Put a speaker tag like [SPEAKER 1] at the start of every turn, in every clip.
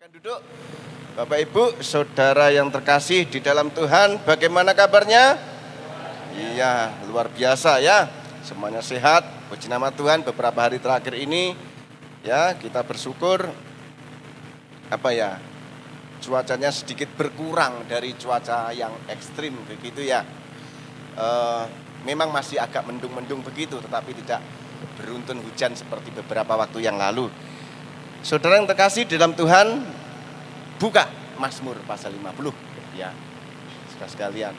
[SPEAKER 1] Silakan duduk. Bapak Ibu, saudara yang terkasih di dalam Tuhan, bagaimana kabarnya? Iya, luar biasa ya. Semuanya sehat, puji nama Tuhan. Beberapa hari terakhir ini ya, kita bersyukur cuacanya sedikit berkurang dari cuaca yang ekstrim begitu ya. Memang masih agak mendung-mendung begitu, tetapi tidak beruntun hujan seperti beberapa waktu yang lalu. Saudara yang terkasih di dalam Tuhan, buka Mazmur pasal 50 ya. Saudara sekalian,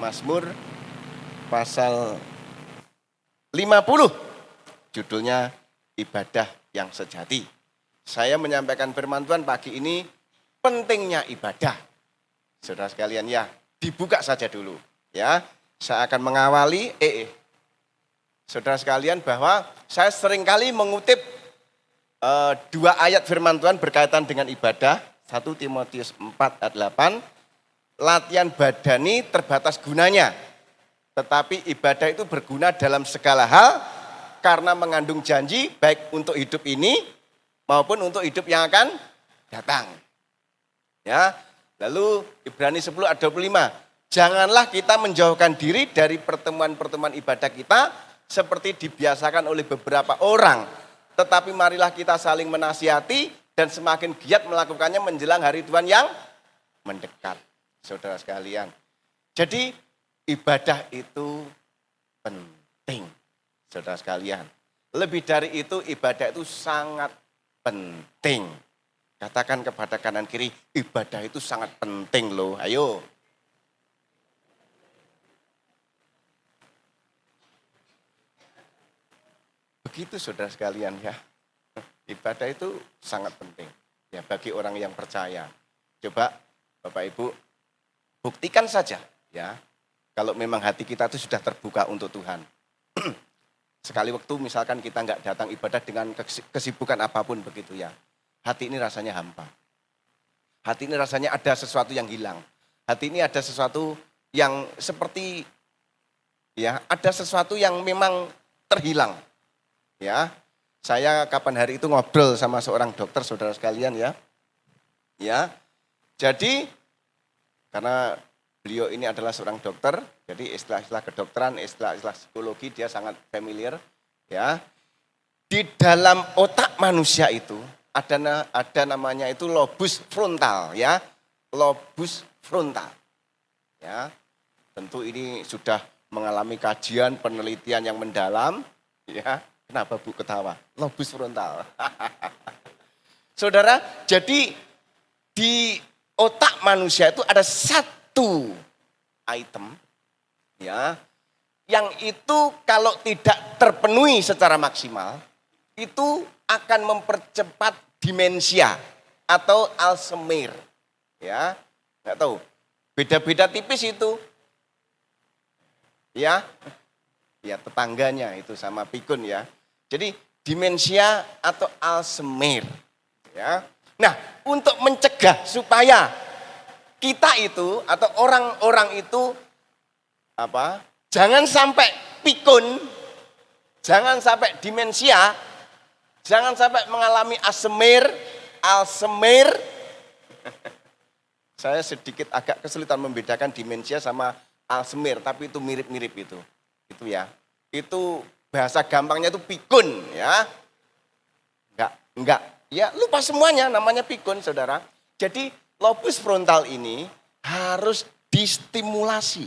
[SPEAKER 1] Mazmur pasal 50 judulnya ibadah yang sejati. Saya menyampaikan firman Tuhan pagi ini, pentingnya ibadah. Saudara sekalian ya, dibuka saja dulu ya. Saya akan mengawali saudara sekalian bahwa saya seringkali mengutip dua ayat firman Tuhan berkaitan dengan ibadah. 1 Timotius 4 ayat 8, latihan badani terbatas gunanya, tetapi ibadah itu berguna dalam segala hal karena mengandung janji baik untuk hidup ini maupun untuk hidup yang akan datang. Ya, lalu Ibrani 10 ayat 25, janganlah kita menjauhkan diri dari pertemuan-pertemuan ibadah kita seperti dibiasakan oleh beberapa orang, tetapi marilah kita saling menasihati dan semakin giat melakukannya menjelang hari Tuhan yang mendekat. Saudara sekalian, jadi ibadah itu penting. Saudara sekalian, lebih dari itu ibadah itu sangat penting. Katakan kepada kanan kiri, ibadah itu sangat penting loh, ayo. Begitu saudara sekalian ya. Ibadah itu sangat penting ya bagi orang yang percaya. Coba Bapak Ibu buktikan saja ya. Kalau memang hati kita itu sudah terbuka untuk Tuhan. Sekali waktu misalkan kita nggak datang ibadah dengan kesibukan apapun begitu ya. Hati ini rasanya hampa. Hati ini rasanya ada sesuatu yang hilang. Hati ini ada sesuatu yang seperti ya, ada sesuatu yang memang terhilang. Ya, saya kapan hari itu ngobrol sama seorang dokter, saudara sekalian ya. Ya, jadi karena beliau ini adalah seorang dokter, jadi istilah-istilah kedokteran, istilah-istilah psikologi dia sangat familiar. Ya, di dalam otak manusia itu ada namanya itu lobus frontal ya, lobus frontal. Ya, tentu ini sudah mengalami kajian penelitian yang mendalam. Ya. Kenapa Bu ketawa? Lobus frontal. Saudara, jadi di otak manusia itu ada satu item ya, yang itu kalau tidak terpenuhi secara maksimal itu akan mempercepat demensia atau Alzheimer. Ya, nggak tahu. Beda-beda tipis itu. Ya. Ya, tetangganya itu sama pikun ya. Jadi demensia atau Alzheimer ya. Nah, untuk mencegah supaya kita itu atau orang-orang itu jangan sampai pikun, jangan sampai demensia, jangan sampai mengalami Alzheimer. Saya sedikit agak kesulitan membedakan demensia sama Alzheimer, tapi itu mirip-mirip itu. Itu ya. Itu bahasa gampangnya itu pikun ya. Enggak. Ya lupa semuanya namanya pikun saudara. Jadi lobus frontal ini harus distimulasi.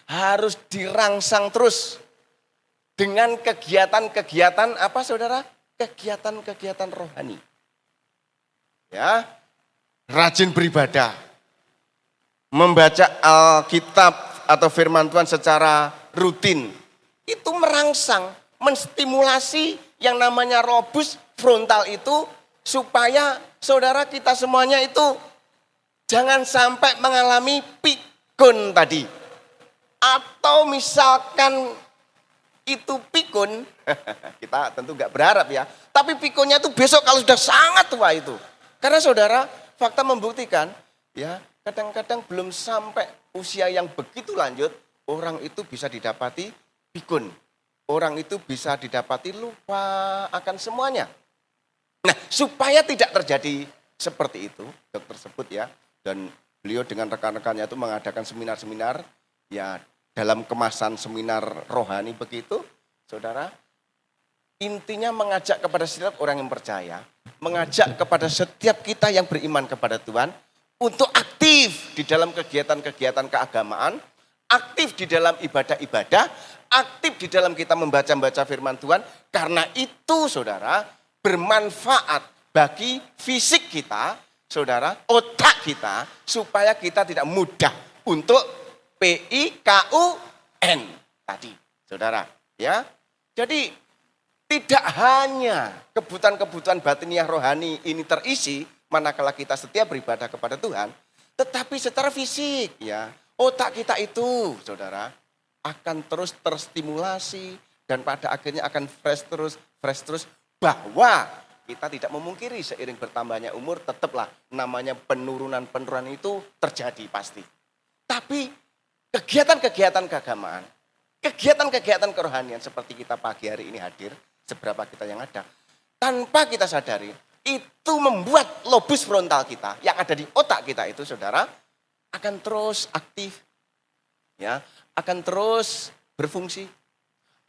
[SPEAKER 1] Harus dirangsang terus. Dengan kegiatan-kegiatan apa saudara? Kegiatan-kegiatan rohani. Ya. Rajin beribadah. Membaca Alkitab atau firman Tuhan secara rutin. Itu merangsang, menstimulasi yang namanya lobus frontal itu supaya saudara kita semuanya itu jangan sampai mengalami pikun tadi. Atau misalkan itu pikun, kita tentu nggak berharap ya. Tapi pikunnya itu besok kalau sudah sangat tua itu. Karena saudara, fakta membuktikan ya kadang-kadang belum sampai usia yang begitu lanjut, orang itu bisa didapati pikun. Orang itu bisa didapati lupa akan semuanya. Nah, supaya tidak terjadi seperti itu, dokter sebut ya. Dan beliau dengan rekan-rekannya itu mengadakan seminar-seminar, ya dalam kemasan seminar rohani begitu, saudara. Intinya mengajak kepada setiap orang yang percaya, mengajak kepada setiap kita yang beriman kepada Tuhan, untuk aktif di dalam kegiatan-kegiatan keagamaan, aktif di dalam ibadah-ibadah, aktif di dalam kita membaca-baca firman Tuhan, karena itu saudara bermanfaat bagi fisik kita, saudara, otak kita, supaya kita tidak mudah untuk PIKUN tadi, saudara. Ya, jadi tidak hanya kebutuhan-kebutuhan batiniah rohani ini terisi manakala kita setia beribadah kepada Tuhan, tetapi secara fisik ya, otak kita itu saudara akan terus terstimulasi dan pada akhirnya akan fresh terus bahwa kita tidak memungkiri seiring bertambahnya umur tetaplah namanya penurunan itu terjadi pasti. Tapi kegiatan-kegiatan keagamaan, kegiatan-kegiatan kerohanian seperti kita pagi hari ini hadir, seberapa kita yang ada, tanpa kita sadari, itu membuat lobus frontal kita, yang ada di otak kita itu saudara, akan terus aktif, ya, akan terus berfungsi,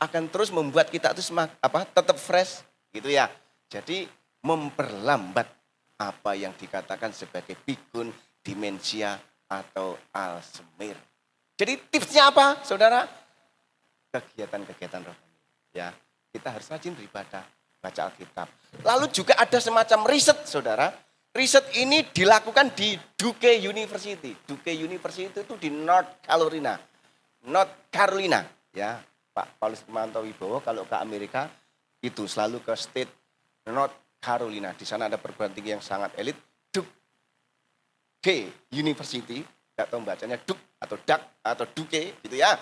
[SPEAKER 1] akan terus membuat kita itu tetap fresh, gitu ya. Jadi memperlambat apa yang dikatakan sebagai pikun, demensia, atau Alzheimer. Jadi tipsnya apa saudara? Kegiatan-kegiatan rohani, ya. Kita harus rajin beribadah, baca Alkitab. Lalu juga ada semacam riset, saudara. Riset ini dilakukan di Duke University. Duke University itu di North Carolina. Ya, Pak Paulus Manto Wibowo kalau ke Amerika itu selalu ke state North Carolina. Di sana ada perguruan tinggi yang sangat elit. Duke University, tidak tahu bacanya Duke atau Duck atau Duke gitu ya.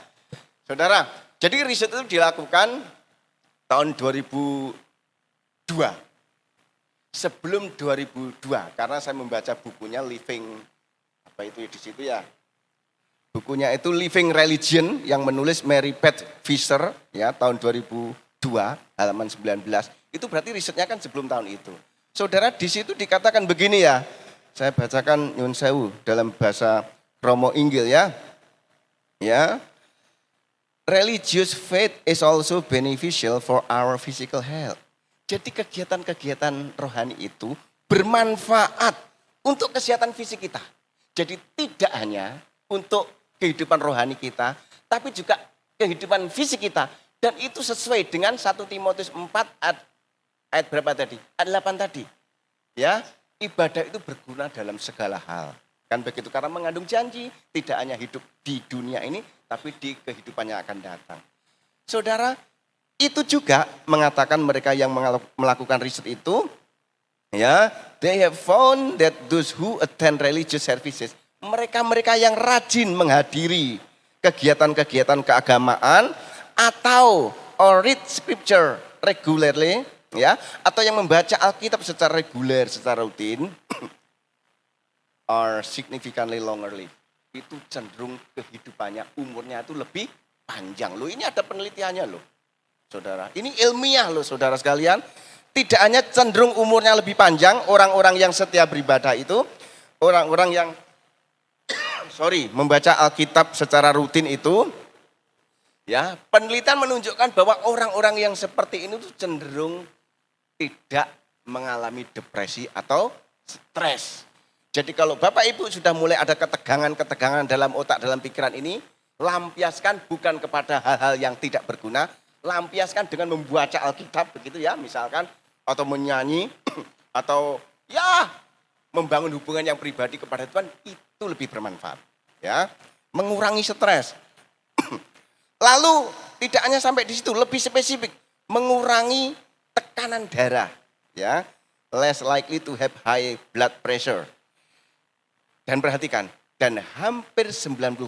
[SPEAKER 1] Saudara, jadi riset itu dilakukan tahun 2002, sebelum 2002, karena saya membaca bukunya Living, apa itu di situ ya, bukunya itu Living Religion yang menulis Mary Pat Fisher ya tahun 2002 halaman 19, itu berarti risetnya kan sebelum tahun itu. Saudara di situ dikatakan begini ya, saya bacakan Nyun Sewu dalam bahasa Romo Inggil ya, ya. Religious faith is also beneficial for our physical health. Jadi kegiatan-kegiatan rohani itu bermanfaat untuk kesehatan fisik kita. Jadi tidak hanya untuk kehidupan rohani kita, tapi juga kehidupan fisik kita. Dan itu sesuai dengan 1 Timotius 4 ayat berapa tadi? Ayat 8 tadi. Ya, ibadah itu berguna dalam segala hal. Kan begitu, karena mengandung janji, tidak hanya hidup di dunia ini, tapi di kehidupannya akan datang. Saudara, itu juga mengatakan mereka yang melakukan riset itu, ya, they have found that those who attend religious services, mereka-mereka yang rajin menghadiri kegiatan-kegiatan keagamaan atau or read scripture regularly, ya, atau yang membaca Alkitab secara reguler, secara rutin, are significantly longer live. Itu cenderung kehidupannya, umurnya itu lebih panjang. Loh, ini ada penelitiannya loh, saudara. Ini ilmiah loh, saudara sekalian. Tidak hanya cenderung umurnya lebih panjang, orang-orang yang setia beribadah itu, orang-orang yang membaca Alkitab secara rutin itu, ya, penelitian menunjukkan bahwa orang-orang yang seperti ini tuh cenderung tidak mengalami depresi atau stres. Jadi kalau Bapak Ibu sudah mulai ada ketegangan-ketegangan dalam otak, dalam pikiran ini, lampiaskan bukan kepada hal-hal yang tidak berguna, lampiaskan dengan membaca Alkitab begitu ya, misalkan, atau menyanyi, atau ya membangun hubungan yang pribadi kepada Tuhan, itu lebih bermanfaat. Ya, mengurangi stres. Lalu tidak hanya sampai di situ, lebih spesifik, mengurangi tekanan darah. Ya, less likely to have high blood pressure. Dan perhatikan, dan hampir 90%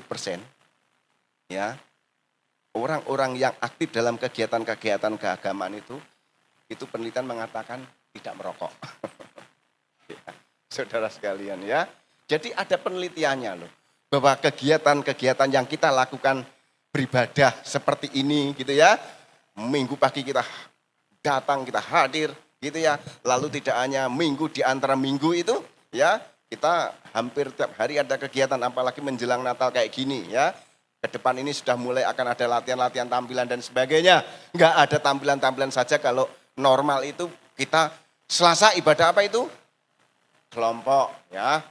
[SPEAKER 1] ya, orang-orang yang aktif dalam kegiatan-kegiatan keagamaan itu penelitian mengatakan tidak merokok. Ya, saudara sekalian ya. Jadi ada penelitiannya loh, bahwa kegiatan-kegiatan yang kita lakukan beribadah seperti ini gitu ya, minggu pagi kita datang, kita hadir gitu ya, lalu tidak hanya minggu di antara minggu itu, ya. Kita hampir tiap hari ada kegiatan, apalagi menjelang Natal kayak gini ya. Ke depan ini sudah mulai akan ada latihan-latihan tampilan dan sebagainya. Enggak ada tampilan-tampilan saja, kalau normal itu kita Selasa ibadah apa itu? Kelompok ya.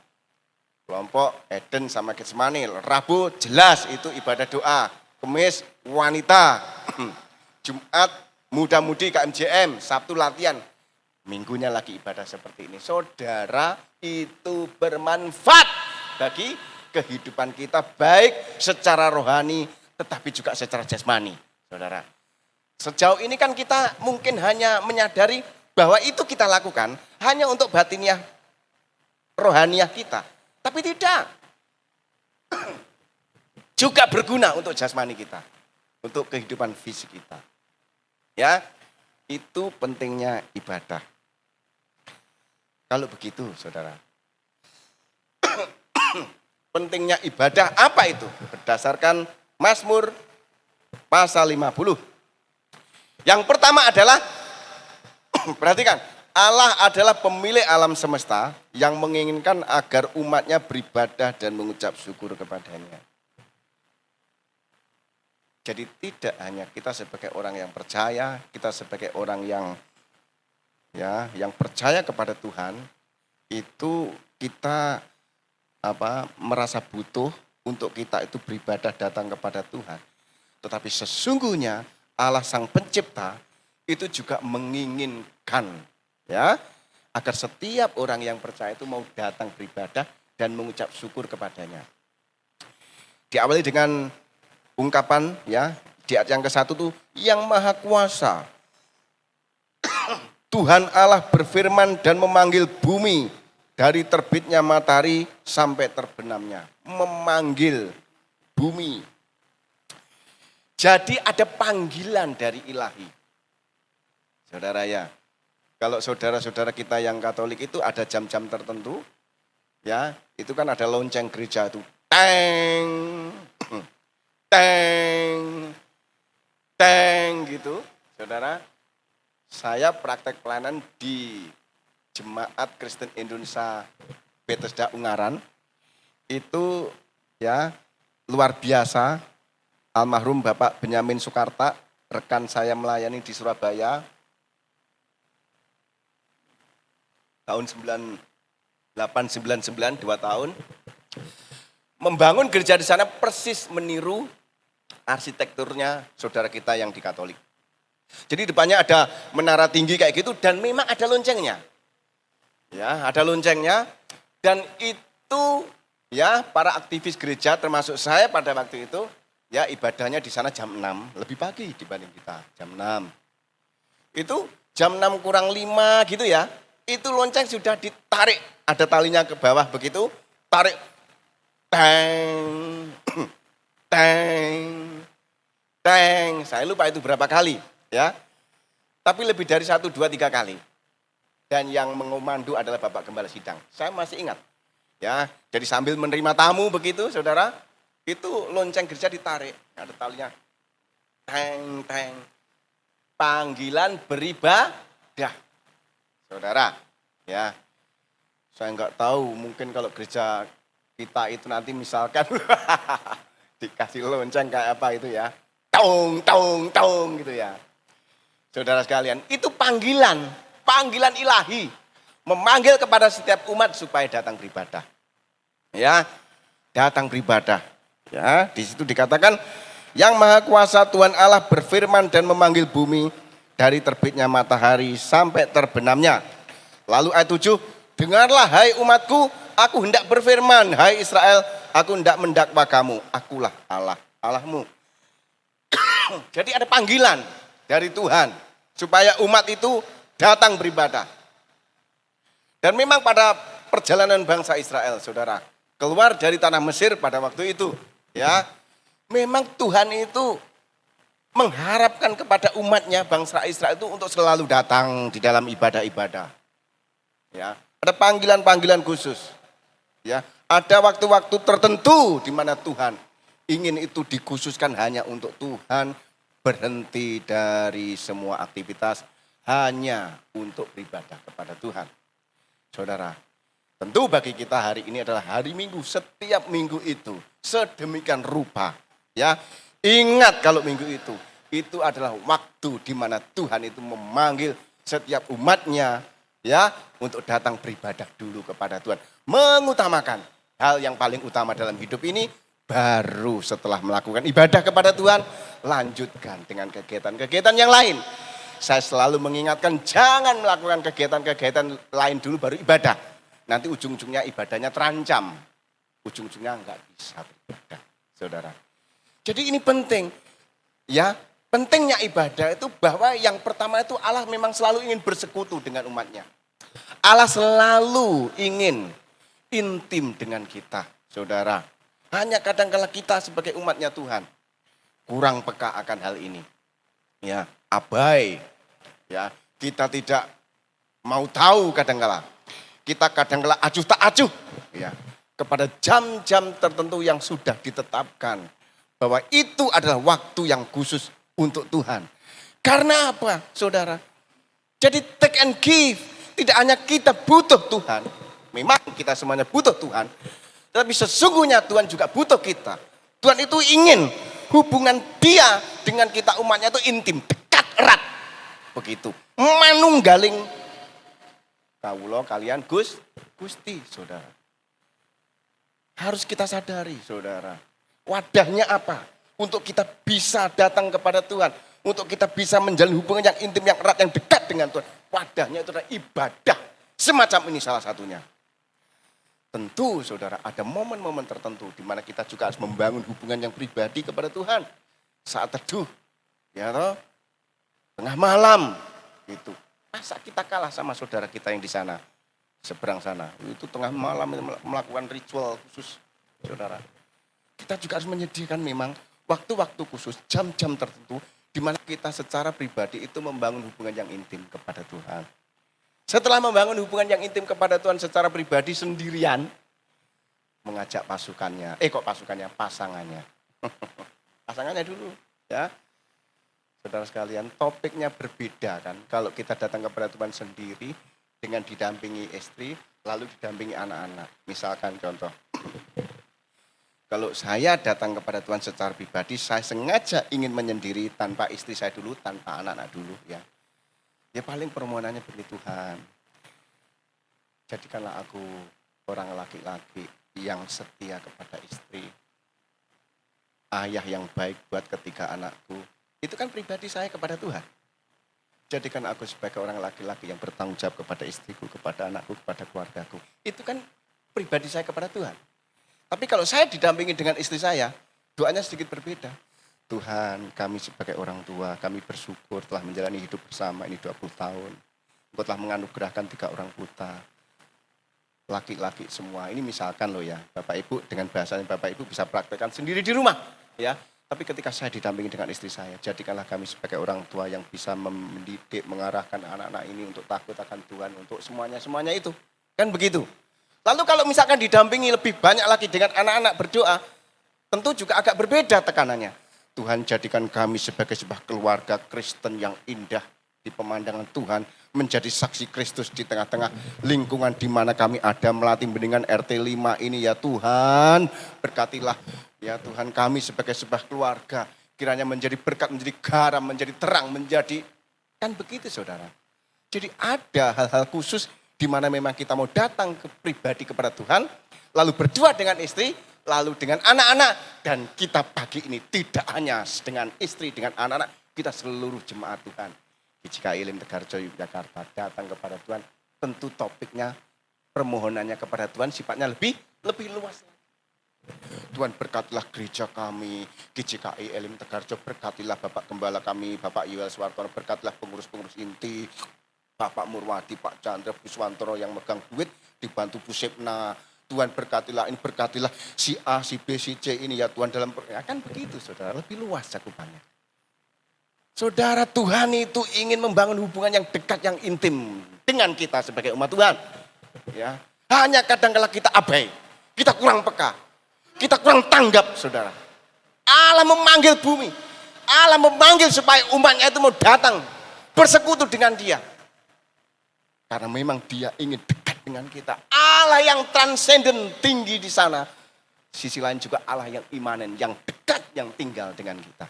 [SPEAKER 1] Kelompok Eden sama Getsemani. Rabu jelas itu ibadah doa. Kamis wanita. Jumat muda-mudi KMJM. Sabtu latihan. Minggunya lagi ibadah seperti ini. Saudara, itu bermanfaat bagi kehidupan kita, baik secara rohani tetapi juga secara jasmani. Saudara, sejauh ini kan kita mungkin hanya menyadari bahwa itu kita lakukan hanya untuk batiniah, rohaniah kita. Tapi tidak. Juga berguna untuk jasmani kita, untuk kehidupan fisik kita. Ya, itu pentingnya ibadah. Kalau begitu, saudara, pentingnya ibadah apa itu? Berdasarkan Mazmur pasal 50. Yang pertama adalah, perhatikan, Allah adalah pemilik alam semesta yang menginginkan agar umatnya beribadah dan mengucap syukur kepadanya. Jadi tidak hanya kita sebagai orang yang percaya, kita sebagai orang yang percaya kepada Tuhan, itu kita merasa butuh untuk kita itu beribadah datang kepada Tuhan. Tetapi sesungguhnya Allah Sang Pencipta itu juga menginginkan agar setiap orang yang percaya itu mau datang beribadah dan mengucap syukur kepadanya. Diawali dengan ungkapan di ayat yang ke-1 tuh, yang Maha Kuasa Tuhan Allah berfirman dan memanggil bumi dari terbitnya matahari sampai terbenamnya. Memanggil bumi. Jadi ada panggilan dari ilahi. Saudara ya, kalau saudara-saudara kita yang Katolik itu ada jam-jam tertentu, itu kan ada lonceng gereja itu. Teng, teng, teng gitu, saudara. Saya praktek pelayanan di Jemaat Kristen Indonesia Bethesda Ungaran. Itu luar biasa. Almarhum Bapak Benyamin Soekarta, rekan saya melayani di Surabaya tahun 9899, 2 tahun. Membangun gereja di sana persis meniru arsitekturnya saudara kita yang di Katolik. Jadi depannya ada menara tinggi kayak gitu dan memang ada loncengnya. Ada loncengnya, dan itu para aktivis gereja termasuk saya pada waktu itu ibadahnya di sana jam 6, lebih pagi dibanding kita, jam 6. Itu jam 6 kurang 5 gitu ya. Itu lonceng sudah ditarik, ada talinya ke bawah begitu, tarik, teng, teng, teng. Saya lupa itu berapa kali. Tapi lebih dari 1, 2, 3 kali. Dan yang mengomando adalah Bapak Gembala Sidang. Saya masih ingat. Jadi sambil menerima tamu begitu, saudara, itu lonceng gereja ditarik, ada talinya. Teng, teng. Panggilan beribadah. Saudara, saya enggak tahu, mungkin kalau gereja kita itu nanti misalkan dikasih lonceng kayak apa itu tong, tong, tong gitu Saudara sekalian, itu panggilan ilahi, memanggil kepada setiap umat supaya datang beribadah. Datang beribadah. Di situ dikatakan, yang Maha Kuasa Tuhan Allah berfirman dan memanggil bumi dari terbitnya matahari sampai terbenamnya. Lalu ayat 7, dengarlah hai umatku, aku hendak berfirman, hai Israel, aku hendak mendakwa kamu, akulah Allah, Allahmu. Jadi ada panggilan dari Tuhan supaya umat itu datang beribadah. Dan memang pada perjalanan bangsa Israel, saudara, keluar dari tanah Mesir pada waktu itu, memang Tuhan itu mengharapkan kepada umatnya, bangsa Israel itu untuk selalu datang di dalam ibadah-ibadah. Ada panggilan-panggilan khusus. Ada waktu-waktu tertentu di mana Tuhan ingin itu dikhususkan hanya untuk Tuhan, berhenti dari semua aktivitas hanya untuk beribadah kepada Tuhan. Saudara, Tentu bagi kita hari ini adalah hari Minggu, setiap minggu itu sedemikian rupa. Ya, ingat kalau minggu itu adalah waktu di mana Tuhan itu memanggil setiap umatnya ya untuk datang beribadah dulu kepada Tuhan. Mengutamakan hal yang paling utama dalam hidup ini, baru setelah melakukan ibadah kepada Tuhan, lanjutkan dengan kegiatan-kegiatan yang lain. Saya selalu mengingatkan jangan melakukan kegiatan-kegiatan lain dulu baru ibadah. Nanti ujung-ujungnya ibadahnya terancam. Ujung-ujungnya enggak bisa beribadah, saudara. Jadi ini penting. Ya, pentingnya ibadah itu bahwa yang pertama itu Allah memang selalu ingin bersekutu dengan umatnya. Allah selalu ingin intim dengan kita, saudara. Hanya kadang-kala kita sebagai umatnya Tuhan kurang peka akan hal ini. Ya, abai. Ya, kita tidak mau tahu kadang-kala. Kita kadang-kala acuh tak acuh ya, kepada jam-jam tertentu yang sudah ditetapkan. Bahwa itu adalah waktu yang khusus untuk Tuhan. Karena apa saudara? Jadi take and give. Tidak hanya kita butuh Tuhan. Memang kita semuanya butuh Tuhan. Tapi sesungguhnya Tuhan juga butuh kita. Tuhan itu ingin hubungan dia dengan kita umatnya itu intim, dekat, erat. Begitu. Manunggaling kawula kalian Gusti, saudara. Harus kita sadari, saudara. Wadahnya apa? Untuk kita bisa datang kepada Tuhan. Untuk kita bisa menjalin hubungan yang intim, yang erat, yang dekat dengan Tuhan. Wadahnya itu adalah ibadah. Semacam ini salah satunya. Tentu, saudara, ada momen-momen tertentu di mana kita juga harus membangun hubungan yang pribadi kepada Tuhan. Saat teduh, ya toh, tengah malam, gitu. Masa kita kalah sama saudara kita yang di sana, seberang sana. Itu tengah malam melakukan ritual khusus, saudara. Kita juga harus menyediakan memang waktu-waktu khusus, jam-jam tertentu, di mana kita secara pribadi itu membangun hubungan yang intim kepada Tuhan. Setelah membangun hubungan yang intim kepada Tuhan secara pribadi sendirian, mengajak pasukannya, pasangannya. Pasangannya dulu, ya. Saudara sekalian, topiknya berbeda kan. Kalau kita datang kepada Tuhan sendiri dengan didampingi istri, lalu didampingi anak-anak. Misalkan contoh, kalau saya datang kepada Tuhan secara pribadi, saya sengaja ingin menyendiri tanpa istri saya dulu, tanpa anak-anak dulu ya. Ya paling permohonannya bagi Tuhan. Jadikanlah aku orang laki-laki yang setia kepada istri. Ayah yang baik buat ketiga anakku. Itu kan pribadi saya kepada Tuhan. Jadikan aku sebagai orang laki-laki yang bertanggung jawab kepada istriku, kepada anakku, kepada keluargaku. Itu kan pribadi saya kepada Tuhan. Tapi kalau saya didampingi dengan istri saya, doanya sedikit berbeda. Tuhan, kami sebagai orang tua, kami bersyukur telah menjalani hidup bersama ini 20 tahun. Engkau telah menganugerahkan 3 orang putra. Laki-laki semua. Ini misalkan loh ya, Bapak Ibu dengan bahasanya Bapak Ibu bisa praktekkan sendiri di rumah. Ya. Tapi ketika saya didampingi dengan istri saya, jadikanlah kami sebagai orang tua yang bisa mendidik, mengarahkan anak-anak ini untuk takut akan Tuhan, untuk semuanya itu. Kan begitu. Lalu kalau misalkan didampingi lebih banyak lagi dengan anak-anak berdoa, tentu juga agak berbeda tekanannya. Tuhan jadikan kami sebagai sebuah keluarga Kristen yang indah di pemandangan Tuhan, menjadi saksi Kristus di tengah-tengah lingkungan di mana kami ada melatih beningan RT 5 ini ya Tuhan, berkatilah ya Tuhan kami sebagai sebuah keluarga, kiranya menjadi berkat, menjadi garam, menjadi terang, menjadi, kan begitu saudara. Jadi ada hal-hal khusus di mana memang kita mau datang ke pribadi kepada Tuhan, lalu berdua dengan istri, lalu dengan anak-anak, dan kita pagi ini tidak hanya dengan istri, dengan anak-anak, kita seluruh jemaat Tuhan. GKI Elim Tegarjo Yogyakarta datang kepada Tuhan, tentu topiknya, permohonannya kepada Tuhan sifatnya lebih luas. Tuhan berkatilah gereja kami, GKI Elim Tegarjo, berkatilah Bapak Gembala kami, Bapak Yuel Swartono, berkatilah pengurus-pengurus inti, Bapak Murwadi, Pak Chandra, Bu Swantoro yang megang duit, dibantu Bu Sepna. Tuhan berkatilah, ini berkatilah si A, si B, si C ini ya Tuhan dalam, ya kan begitu saudara, lebih luas cakupannya. Saudara, Tuhan itu ingin membangun hubungan yang dekat, yang intim dengan kita sebagai umat Tuhan. Ya, hanya kadang-kala kita abai, kita kurang peka, kita kurang tanggap, saudara. Allah memanggil bumi, Allah memanggil supaya umatnya itu mau datang bersekutu dengan Dia. Karena memang Dia ingin dekat dengan kita. Allah Allah yang transenden tinggi di sana. Sisi lain juga Allah yang imanen, yang dekat, yang tinggal dengan kita.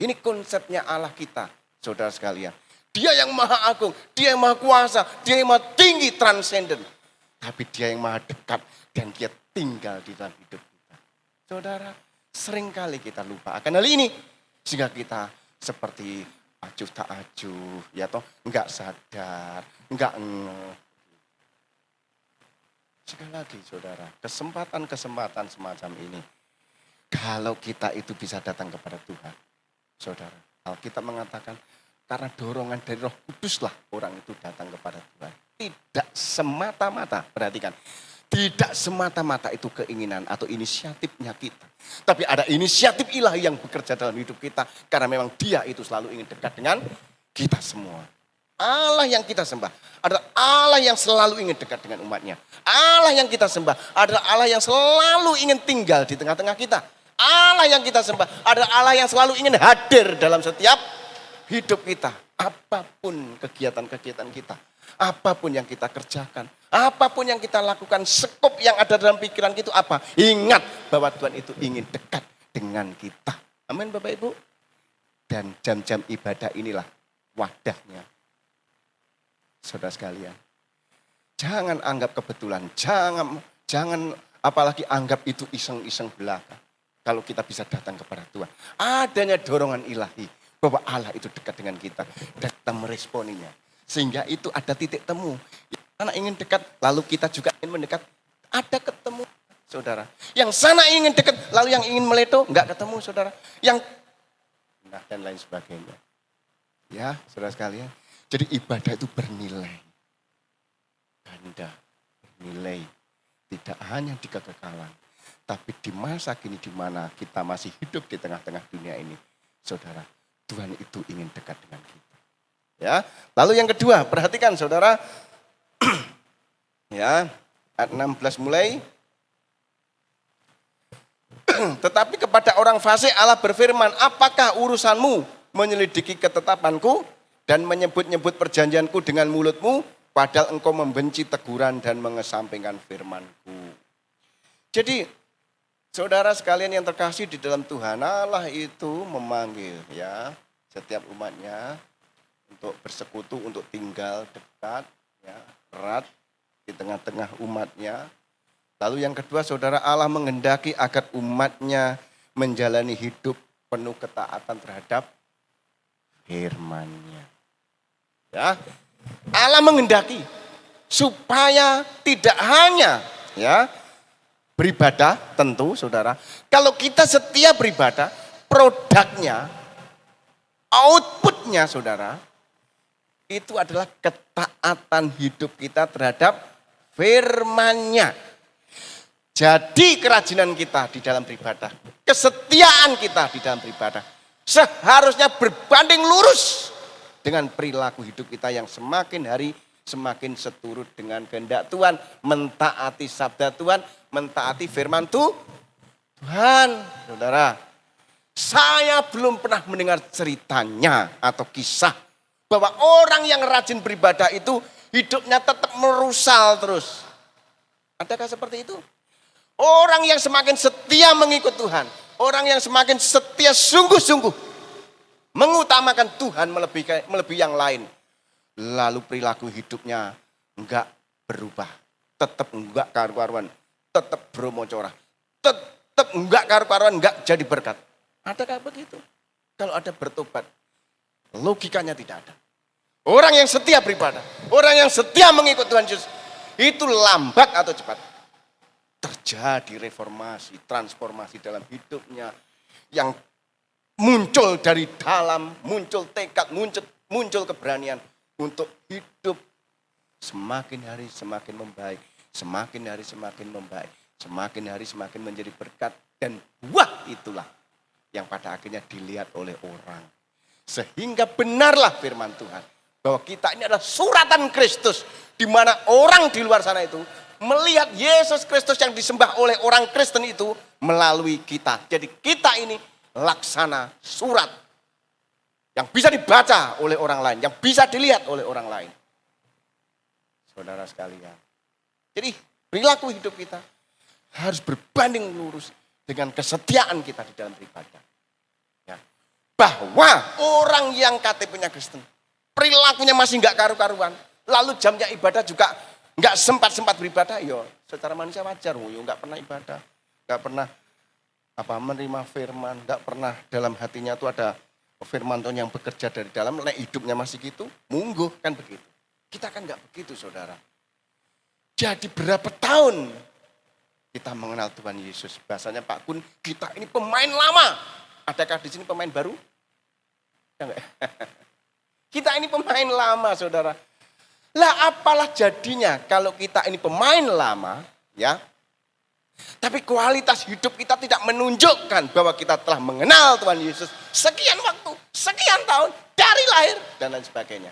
[SPEAKER 1] Ini konsepnya Allah kita, saudara sekalian. Dia yang maha agung, dia yang maha kuasa, dia yang maha tinggi, transenden. Tapi dia yang maha dekat dan dia tinggal di dalam hidup kita. Saudara, seringkali kita lupa akan hal ini. Sehingga kita seperti acuh tak acuh, ya toh, enggak sadar, enggak ngeh. Sekali lagi saudara, kesempatan-kesempatan semacam ini. Kalau kita itu bisa datang kepada Tuhan. Saudara, Alkitab mengatakan, karena dorongan dari Roh Kuduslah orang itu datang kepada Tuhan. Tidak semata-mata, perhatikan. Tidak semata-mata itu keinginan atau inisiatifnya kita. Tapi ada inisiatif ilahi yang bekerja dalam hidup kita. Karena memang dia itu selalu ingin dekat dengan kita semua. Allah yang kita sembah adalah Allah yang selalu ingin dekat dengan umatnya. Allah yang kita sembah adalah Allah yang selalu ingin tinggal di tengah-tengah kita. Allah yang kita sembah adalah Allah yang selalu ingin hadir dalam setiap hidup kita. Apapun kegiatan-kegiatan kita. Apapun yang kita kerjakan. Apapun yang kita lakukan. Skop yang ada dalam pikiran kita apa? Ingat bahwa Tuhan itu ingin dekat dengan kita. Amin Bapak Ibu. Dan jam-jam ibadah inilah wadahnya. Saudara sekalian. Jangan anggap kebetulan. Jangan apalagi anggap itu iseng-iseng belaka. Kalau kita bisa datang kepada Tuhan. Adanya dorongan ilahi. Bahwa Allah itu dekat dengan kita. Dan kita meresponinya. Sehingga itu ada titik temu. Yang sana ingin dekat, lalu kita juga ingin mendekat. Ada ketemu, saudara. Yang sana ingin dekat, lalu yang ingin meleto, enggak ketemu, saudara. Yang, nah dan lain sebagainya. Ya, saudara sekalian. Jadi ibadah itu bernilai. Ganda, bernilai. Tidak hanya di kekekalan. Tapi di masa kini di mana kita masih hidup di tengah-tengah dunia ini. Saudara, Tuhan itu ingin dekat dengan kita. Ya, lalu yang kedua, perhatikan saudara. Ya, ayat 16 mulai. Tetapi kepada orang fasik Allah berfirman, apakah urusanmu menyelidiki ketetapanku dan menyebut-nyebut perjanjianku dengan mulutmu, padahal engkau membenci teguran dan mengesampingkan firmanku. Jadi, saudara sekalian yang terkasih di dalam Tuhan, Allah itu memanggil ya setiap umatnya untuk bersekutu, untuk tinggal dekat, ya, erat di tengah-tengah umatnya. Lalu yang kedua, saudara, Allah menghendaki agar umatnya menjalani hidup penuh ketaatan terhadap firman-Nya. Ya, Allah menghendaki supaya tidak hanya ya beribadah, tentu saudara. Kalau kita setia beribadah, produknya, outputnya saudara, itu adalah ketaatan hidup kita terhadap firman-Nya. Jadi kerajinan kita di dalam beribadah, kesetiaan kita di dalam beribadah, seharusnya berbanding lurus dengan perilaku hidup kita yang semakin hari semakin seturut dengan kehendak Tuhan, mentaati sabda Tuhan, mentaati firman Tuhan. Saudara, saya belum pernah mendengar ceritanya atau kisah bahwa orang yang rajin beribadah itu hidupnya tetap merusal terus. Adakah seperti itu? Orang yang semakin setia mengikut Tuhan, orang yang semakin setia sungguh-sungguh mengutamakan Tuhan melebihi yang lain. Lalu perilaku hidupnya enggak berubah, tetap enggak karu-karuan, tetap bromocorah, tetap enggak karu-karuan, enggak jadi berkat. Adakah begitu? Kalau ada bertobat, logikanya tidak ada. Orang yang setia beribadah, orang yang setia mengikut Tuhan Yesus, itu lambat atau cepat terjadi reformasi, transformasi dalam hidupnya yang muncul dari dalam, muncul tekad, muncul keberanian untuk hidup semakin hari semakin membaik, semakin hari semakin membaik, semakin hari semakin menjadi berkat, dan buah itulah yang pada akhirnya dilihat oleh orang. Sehingga benarlah firman Tuhan bahwa kita ini adalah suratan Kristus, di mana orang di luar sana itu melihat Yesus Kristus yang disembah oleh orang Kristen itu melalui kita. Jadi kita ini laksana surat yang bisa dibaca oleh orang lain, yang bisa dilihat oleh orang lain. Saudara sekalian. Jadi Perilaku hidup kita harus berbanding lurus dengan kesetiaan kita di dalam beribadah. Ya. Bahwa orang yang KTP-nya Kristen, perilakunya masih nggak karu-karuan, lalu jamnya ibadah juga nggak sempat-sempat beribadah, yo secara manusia wajar, yo nggak pernah ibadah, nggak pernah menerima firman, nggak pernah dalam hatinya itu ada firman Tuhan yang bekerja dari dalam, hidupnya masih gitu, mungguh kan begitu. Kita kan nggak begitu, saudara. Jadi berapa tahun kita mengenal Tuhan Yesus? Bahasanya Pak Kun, kita ini pemain lama. Adakah di sini pemain baru? Enggak. Kita ini pemain lama, saudara. Lah apalah jadinya kalau kita ini pemain lama, ya. Tapi kualitas hidup kita tidak menunjukkan bahwa kita telah mengenal Tuhan Yesus sekian waktu, sekian tahun, dari lahir, dan lain sebagainya.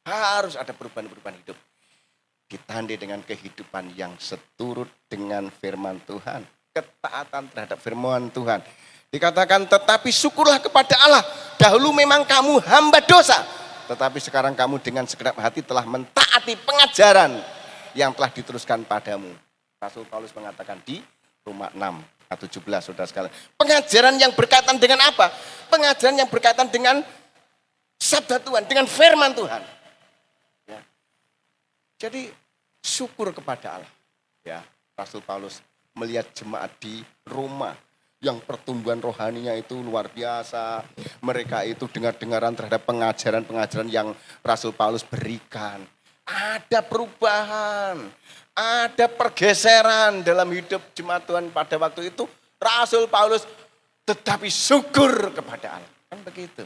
[SPEAKER 1] Harus ada perubahan-perubahan hidup. Ditandai dengan kehidupan yang seturut dengan firman Tuhan. Ketaatan terhadap firman Tuhan. Dikatakan, tetapi syukurlah kepada Allah. Dahulu memang kamu hamba dosa. Tetapi sekarang kamu dengan segenap hati telah mentaati pengajaran yang telah diteruskan padamu. Rasul Paulus mengatakan di Roma 6 ayat 17, saudara sekalian. Pengajaran yang berkaitan dengan apa? Pengajaran yang berkaitan dengan sabda Tuhan, dengan firman Tuhan. Ya. Jadi syukur kepada Allah. Ya, Rasul Paulus melihat jemaat di Roma yang pertumbuhan rohaninya itu luar biasa. Mereka itu dengar-dengaran terhadap pengajaran-pengajaran yang Rasul Paulus berikan. Ada perubahan, ada pergeseran dalam hidup jemaat Tuhan pada waktu itu. Rasul Paulus tetapi syukur kepada Allah. Kan begitu.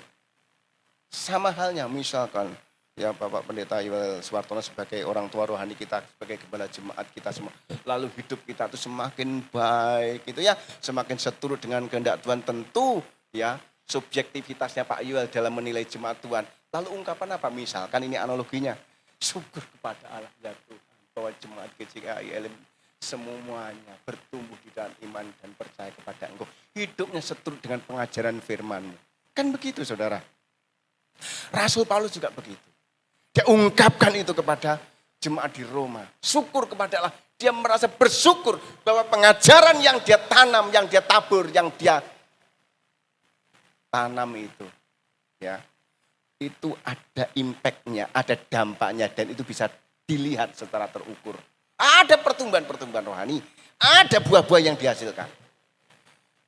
[SPEAKER 1] Sama halnya misalkan ya Bapak Pendeta Iwal Suwartono sebagai orang tua rohani kita, sebagai gembala jemaat kita semua. Lalu hidup kita itu semakin baik gitu ya, semakin seturut dengan kehendak Tuhan tentu ya. Subjektivitasnya Pak Iwal dalam menilai jemaat Tuhan. Lalu ungkapan apa? Misalkan ini analoginya. Syukur kepada Allah ya Tuhan bahwa jemaat GJKI semuanya bertumbuh di dalam iman dan percaya kepada Engkau. Hidupnya seturut dengan pengajaran firman-Mu. Kan begitu saudara. Rasul Paulus juga begitu. Dia ungkapkan itu kepada jemaat di Roma. Syukur kepada Allah. Dia merasa bersyukur bahwa pengajaran yang dia tanam, yang dia tabur, yang dia tanam itu. Ya, itu ada impact-nya, ada dampaknya. Dan itu bisa dilihat secara terukur. Ada pertumbuhan-pertumbuhan rohani. Ada buah-buah yang dihasilkan.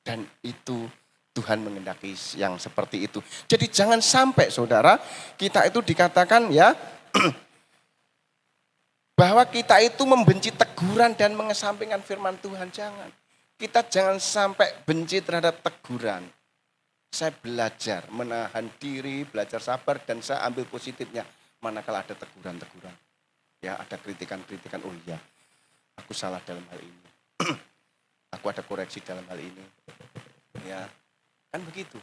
[SPEAKER 1] Dan itu Tuhan mengendaki yang seperti itu. Jadi jangan sampai saudara, kita itu dikatakan ya, bahwa kita itu membenci teguran dan mengesampingkan firman Tuhan. Jangan. Kita jangan sampai benci terhadap teguran. Saya belajar menahan diri, belajar sabar, dan saya ambil positifnya. Manakala ada teguran-teguran. Ya ada kritikan-kritikan, oh iya, aku salah dalam hal ini. Aku ada koreksi dalam hal ini. Ya. Kan begitu.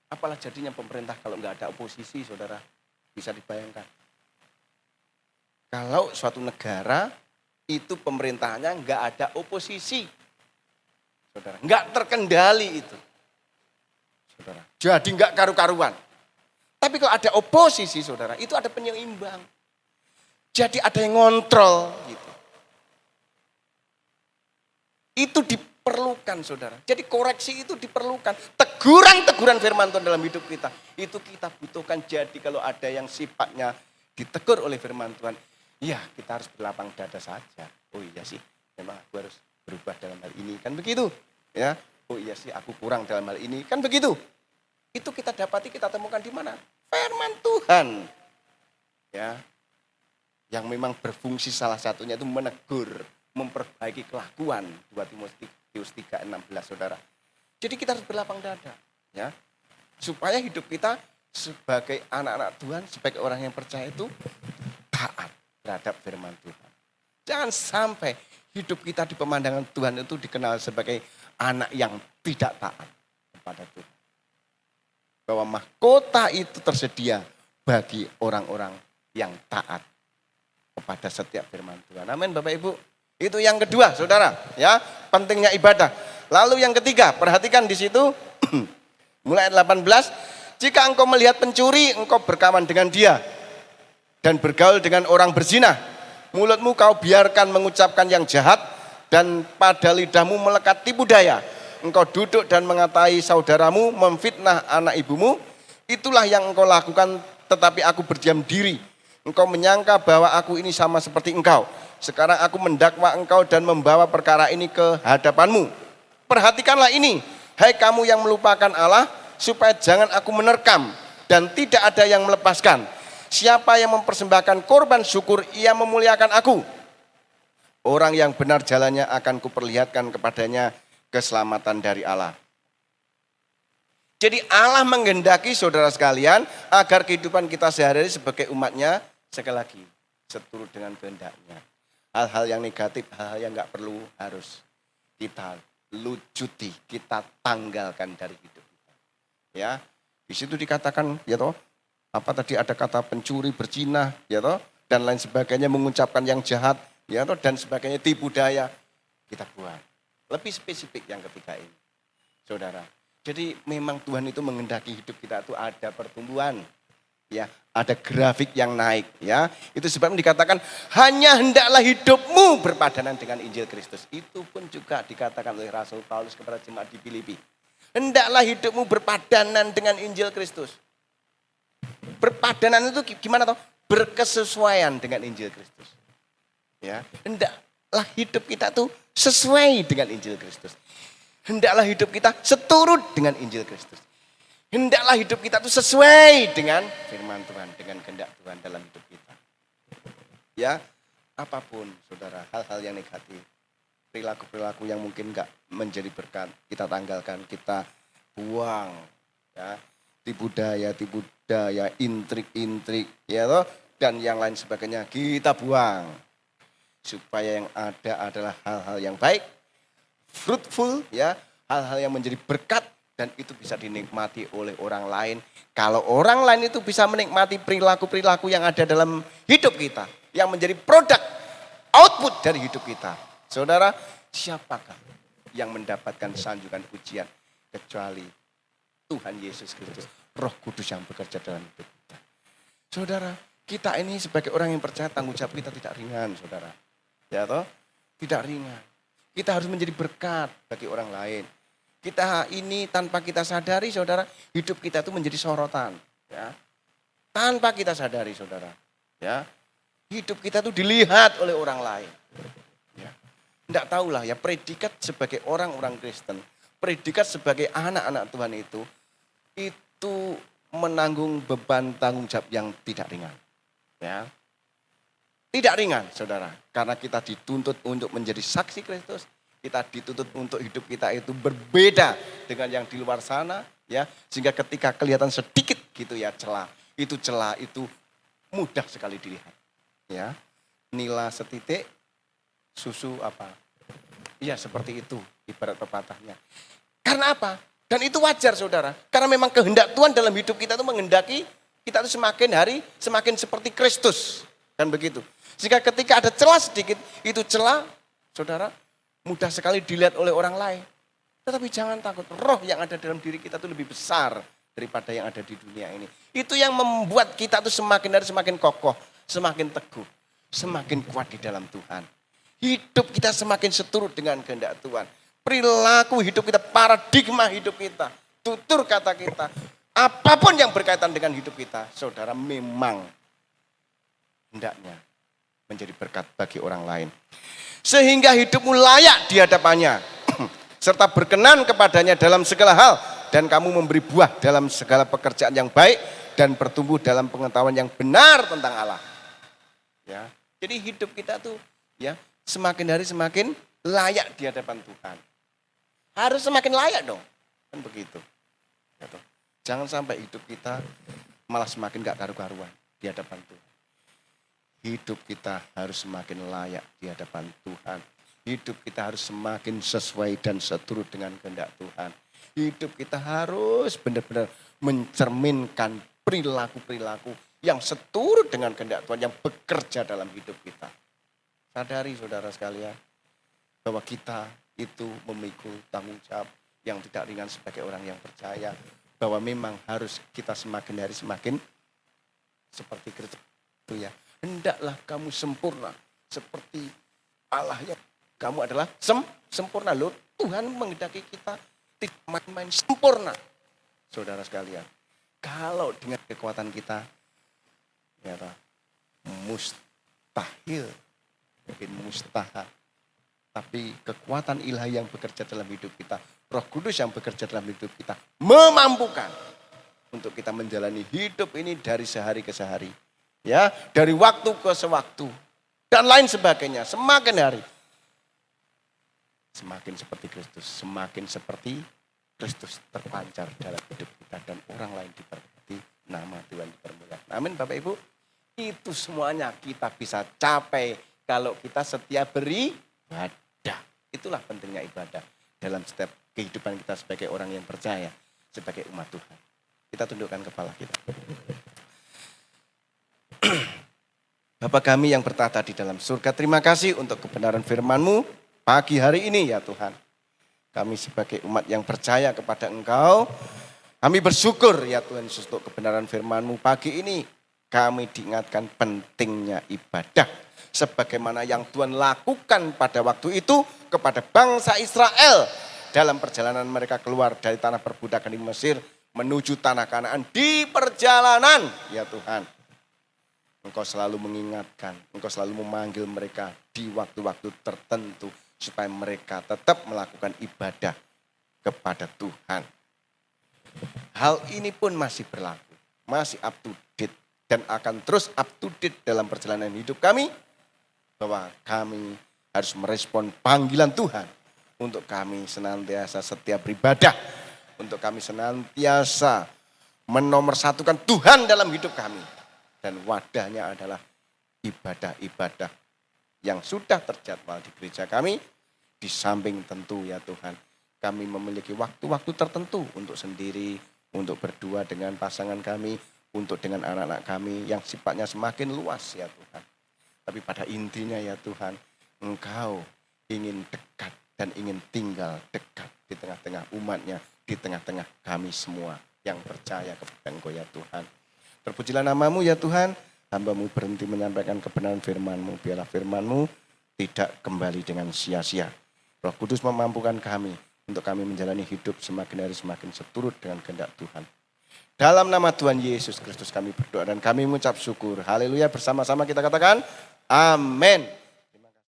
[SPEAKER 1] Apalah jadinya pemerintah kalau nggak ada oposisi, saudara. Bisa dibayangkan. Kalau suatu negara itu pemerintahannya nggak ada oposisi, saudara. Nggak terkendali itu, saudara. Jadi nggak karu-karuan. Tapi kalau ada oposisi, saudara, itu ada penyeimbang. Jadi ada yang ngontrol gitu. Itu diperlukan, saudara. Jadi koreksi itu diperlukan. Teguran-teguran firman Tuhan dalam hidup kita. Itu kita butuhkan. Jadi kalau ada yang sifatnya ditegur oleh firman Tuhan. Ya kita harus berlapang dada saja. Oh iya sih, memang aku harus berubah dalam hal ini. Kan begitu. Ya. Oh iya sih, aku kurang dalam hal ini. Kan begitu. Itu kita dapati, kita temukan di mana? Firman Tuhan. Ya. Yang memang berfungsi salah satunya itu menegur, memperbaiki kelakuan. 2 Timotius 3:16, saudara. Jadi kita harus berlapang dada, ya, supaya hidup kita sebagai anak-anak Tuhan, sebagai orang yang percaya itu taat terhadap firman Tuhan. Jangan sampai hidup kita di pemandangan Tuhan itu dikenal sebagai anak yang tidak taat kepada Tuhan. Bahwa mahkota itu tersedia bagi orang-orang yang taat kepada setiap firman Tuhan. Amin Bapak Ibu. Itu yang kedua, saudara, ya, pentingnya ibadah. Lalu yang ketiga, perhatikan di situ mulai ayat 18, jika engkau melihat pencuri, engkau berkawan dengan dia dan bergaul dengan orang berzina. Mulutmu kau biarkan mengucapkan yang jahat dan pada lidahmu melekat tipu daya. Engkau duduk dan mengatai saudaramu, memfitnah anak ibumu. Itulah yang engkau lakukan, tetapi aku berdiam diri. Engkau menyangka bahwa aku ini sama seperti engkau. Sekarang aku mendakwa engkau dan membawa perkara ini ke hadapanmu. Perhatikanlah ini, hai kamu yang melupakan Allah, supaya jangan aku menerkam dan tidak ada yang melepaskan. Siapa yang mempersembahkan korban syukur, ia memuliakan aku. Orang yang benar jalannya akan kuperlihatkan kepadanya keselamatan dari Allah. Jadi Allah menghendaki saudara sekalian agar kehidupan kita sehari-hari sebagai umatnya sekali lagi seturut dengan kehendaknya. Hal-hal yang negatif, hal-hal yang nggak perlu harus kita lucuti, kita tanggalkan dari hidup kita. Ya, di situ dikatakan, ya toh, apa tadi ada kata pencuri, berzina, ya toh, dan lain sebagainya, mengucapkan yang jahat, ya toh, dan sebagainya, tipu daya, kita buang. Lebih spesifik yang ketiga ini, saudara. Jadi memang Tuhan itu menghendaki hidup kita itu ada pertumbuhan, ya, ada grafik yang naik, ya. Itu sebabnya dikatakan hanya hendaklah hidupmu berpadanan dengan Injil Kristus. Itu pun juga dikatakan oleh Rasul Paulus kepada jemaat di Filipi. Hendaklah hidupmu berpadanan dengan Injil Kristus. Berpadanan itu gimana toh? Berkesesuaian dengan Injil Kristus. Ya, hendaklah hidup kita tuh sesuai dengan Injil Kristus. Hendaklah hidup kita seturut dengan Injil Kristus. Hendaklah hidup kita itu sesuai dengan firman Tuhan, dengan kehendak Tuhan dalam hidup kita. Ya, apapun saudara, hal-hal yang negatif, perilaku-perilaku yang mungkin enggak menjadi berkat, kita tanggalkan, kita buang. Ya, tipu daya, intrik-intrik, ya toh, dan yang lain sebagainya kita buang. Supaya yang ada adalah hal-hal yang baik, fruitful, ya, hal-hal yang menjadi berkat dan itu bisa dinikmati oleh orang lain. Kalau orang lain itu bisa menikmati perilaku-perilaku yang ada dalam hidup kita, yang menjadi produk output dari hidup kita. Saudara, siapakah yang mendapatkan sanjungan pujian kecuali Tuhan Yesus Kristus, Roh Kudus yang bekerja dalam hidup kita. Saudara, kita ini sebagai orang yang percaya, tanggung jawab kita tidak ringan, saudara. Ya toh? Tidak ringan. Kita harus menjadi berkat bagi orang lain. Kita ini tanpa kita sadari, saudara, hidup kita itu menjadi sorotan. Ya. Tanpa kita sadari, saudara. Ya. Hidup kita itu dilihat oleh orang lain. Ya. Tidak tahulah ya, predikat sebagai orang-orang Kristen, predikat sebagai anak-anak Tuhan itu menanggung beban tanggung jawab yang tidak ringan. Ya. Tidak ringan, saudara, karena kita dituntut untuk menjadi saksi Kristus. Kita dituntut untuk hidup kita itu berbeda dengan yang di luar sana, ya. Sehingga ketika kelihatan sedikit gitu ya celah itu mudah sekali dilihat, ya. Nila setitik, susu apa? Iya seperti itu ibarat pepatahnya. Karena apa? Dan itu wajar, saudara. Karena memang kehendak Tuhan dalam hidup kita itu menghendaki kita itu semakin hari semakin seperti Kristus, kan begitu. Sehingga ketika ada celah sedikit, itu celah, saudara, mudah sekali dilihat oleh orang lain. Tetapi jangan takut, roh yang ada dalam diri kita itu lebih besar daripada yang ada di dunia ini. Itu yang membuat kita itu semakin hari semakin kokoh, semakin teguh, semakin kuat di dalam Tuhan. Hidup kita semakin seturut dengan kehendak Tuhan. Perilaku hidup kita, paradigma hidup kita, tutur kata kita, apapun yang berkaitan dengan hidup kita, saudara, memang hendaknya menjadi berkat bagi orang lain. Sehingga hidupmu layak di hadapannya, serta berkenan kepadanya dalam segala hal, dan kamu memberi buah dalam segala pekerjaan yang baik, dan bertumbuh dalam pengetahuan yang benar tentang Allah. Ya, jadi hidup kita tuh ya semakin hari semakin layak di hadapan Tuhan. Harus semakin layak dong, kan begitu. Ya, jangan sampai hidup kita malah semakin gak karu-karuan di hadapan Tuhan. Hidup kita harus semakin layak di hadapan Tuhan. Hidup kita harus semakin sesuai dan seturut dengan kehendak Tuhan. Hidup kita harus benar-benar mencerminkan perilaku-perilaku yang seturut dengan kehendak Tuhan, yang bekerja dalam hidup kita. Sadari saudara sekalian, bahwa kita itu memikul tanggung jawab yang tidak ringan sebagai orang yang percaya. Bahwa memang harus kita semakin hari semakin seperti Kristus itu ya. Hendaklah kamu sempurna seperti Allah yang Kamu adalah sempurna. Loh, Tuhan menghendaki kita tidak main-main, sempurna. Saudara sekalian, kalau dengan kekuatan kita, ya, mustahil, mungkin mustahil. Tapi kekuatan ilahi yang bekerja dalam hidup kita, Roh Kudus yang bekerja dalam hidup kita, memampukan untuk kita menjalani hidup ini dari sehari ke sehari. Ya, dari waktu ke sewaktu. Dan lain sebagainya, semakin hari. Semakin seperti Kristus, semakin seperti Kristus terpancar dalam hidup kita. Dan orang lain diberkati, nama Tuhan dipermuliakan. Amin Bapak Ibu. Itu semuanya kita bisa capai kalau kita setia beribadah. Itulah pentingnya ibadah dalam setiap kehidupan kita sebagai orang yang percaya, sebagai umat Tuhan. Kita tundukkan kepala kita. Bapa kami yang bertata di dalam surga, terima kasih untuk kebenaran firman-Mu pagi hari ini ya Tuhan. Kami sebagai umat yang percaya kepada Engkau, kami bersyukur ya Tuhan Yesus untuk kebenaran firman-Mu pagi ini. Kami diingatkan pentingnya ibadah. Sebagaimana yang Tuhan lakukan pada waktu itu kepada bangsa Israel. Dalam perjalanan mereka keluar dari tanah perbudakan di Mesir menuju tanah Kanaan di perjalanan ya Tuhan. Engkau selalu mengingatkan, Engkau selalu memanggil mereka di waktu-waktu tertentu supaya mereka tetap melakukan ibadah kepada Tuhan. Hal ini pun masih berlaku, masih up to date dan akan terus up to date dalam perjalanan hidup kami, bahwa kami harus merespon panggilan Tuhan untuk kami senantiasa setia beribadah, untuk kami senantiasa menomorsatukan Tuhan dalam hidup kami. Dan wadahnya adalah ibadah-ibadah yang sudah terjadwal di gereja kami. Di samping tentu ya Tuhan, kami memiliki waktu-waktu tertentu untuk sendiri, untuk berdua dengan pasangan kami, untuk dengan anak-anak kami yang sifatnya semakin luas ya Tuhan. Tapi pada intinya ya Tuhan, Engkau ingin dekat dan ingin tinggal dekat di tengah-tengah umatnya, di tengah-tengah kami semua yang percaya kepada Engkau ya Tuhan. Terpujilah nama-Mu ya Tuhan, hamba-Mu berhenti menyampaikan kebenaran firman-Mu, biarlah firman-Mu tidak kembali dengan sia-sia. Roh Kudus memampukan kami untuk kami menjalani hidup semakin hari semakin seturut dengan kehendak Tuhan. Dalam nama Tuhan Yesus Kristus kami berdoa dan kami mengucap syukur. Haleluya, bersama-sama kita katakan amin.